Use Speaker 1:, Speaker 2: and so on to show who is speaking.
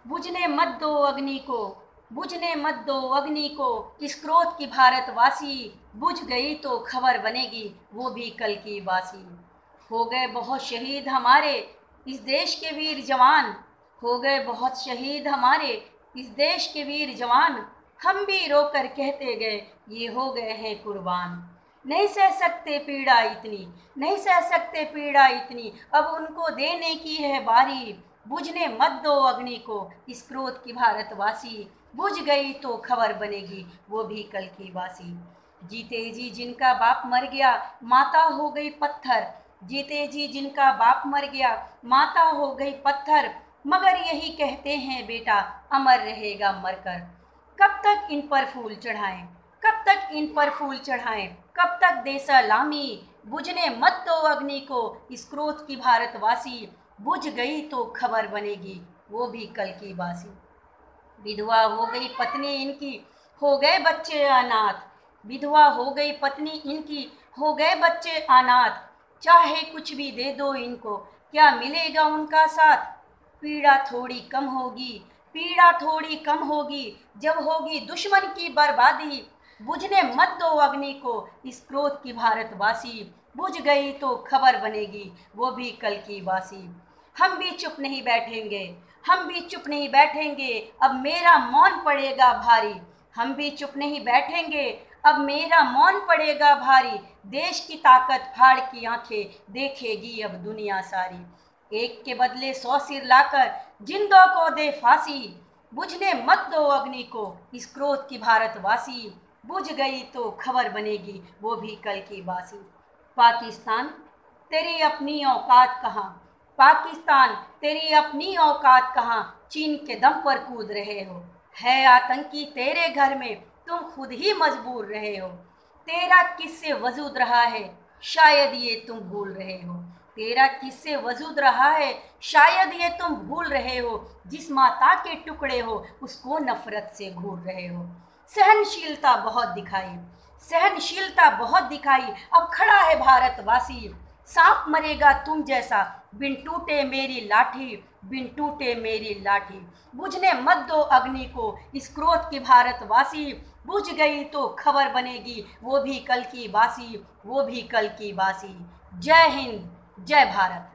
Speaker 1: बुझने मत दो अग्नि को, बुझने मत दो अग्नि को, इस क्रोध की भारतवासी, बुझ गई तो खबर बनेगी वो भी कल की बासी। हो गए बहुत शहीद हमारे इस देश के वीर जवान, हो गए बहुत शहीद हमारे इस देश के वीर जवान, हम भी रोकर कहते गए ये हो गए हैं कुर्बान। नहीं सह सकते पीड़ा इतनी, नहीं सह सकते पीड़ा इतनी, अब उनको देने की है बारी। बुझने मत दो अग्नि को, इस क्रोध की भारतवासी, बुझ गई तो खबर बनेगी वो भी कल की बासी। जीते जी जिनका बाप मर गया माता हो गई पत्थर, जीते जी जिनका बाप मर गया माता हो गई पत्थर, मगर यही कहते हैं बेटा अमर रहेगा मरकर। कब तक इन पर फूल चढ़ाएं, कब तक इन पर फूल चढ़ाएं, कब तक दे सलामी। बुझने मत दो अग्नि को, इस क्रोध की भारतवासी, बुझ गई तो खबर बनेगी वो भी कल की बासी। विधवा हो गई पत्नी इनकी, हो गए बच्चे अनाथ, विधवा हो गई पत्नी इनकी, हो गए बच्चे अनाथ। चाहे कुछ भी दे दो इनको, क्या मिलेगा उनका साथ। पीड़ा थोड़ी कम होगी, पीड़ा थोड़ी कम होगी, जब होगी दुश्मन की बर्बादी। बुझने मत दो अग्नि को, इस क्रोध की भारतवासी, बुझ गई तो खबर बनेगी वो भी कल की बासी। हम भी चुप नहीं बैठेंगे, हम भी चुप नहीं बैठेंगे, अब मेरा मौन पड़ेगा भारी। हम भी चुप नहीं बैठेंगे, अब मेरा मौन पड़ेगा भारी। देश की ताकत फाड़ की आंखें देखेगी अब दुनिया सारी। एक के बदले 100 सिर लाकर जिंदों को दे फांसी। बुझने मत दो अग्नि को, इस क्रोध की भारतवासी, बुझ गई तो खबर बनेगी वो भी कल की बासी। पाकिस्तान तेरी अपनी औकात कहाँ, पाकिस्तान तेरी अपनी औकात कहाँ, चीन के दम पर कूद रहे हो। है आतंकी तेरे घर में, तुम खुद ही मजबूर रहे हो। तेरा किससे वजूद रहा है शायद ये तुम भूल रहे हो। तेरा किससे वजूद रहा है शायद ये तुम भूल रहे हो। जिस माता के टुकड़े हो उसको नफरत से घूर रहे हो। सहनशीलता बहुत दिखाई, सहनशीलता बहुत दिखाई, अब खड़ा है भारतवासी। सांप मरेगा तुम जैसा, बिन टूटे मेरी लाठी, बिन टूटे मेरी लाठी। बुझने मत दो अग्नि को, इस क्रोध की भारतवासी, बुझ गई तो खबर बनेगी वो भी कल की बासी, वो भी कल की बासी। जय हिंद, जय भारत।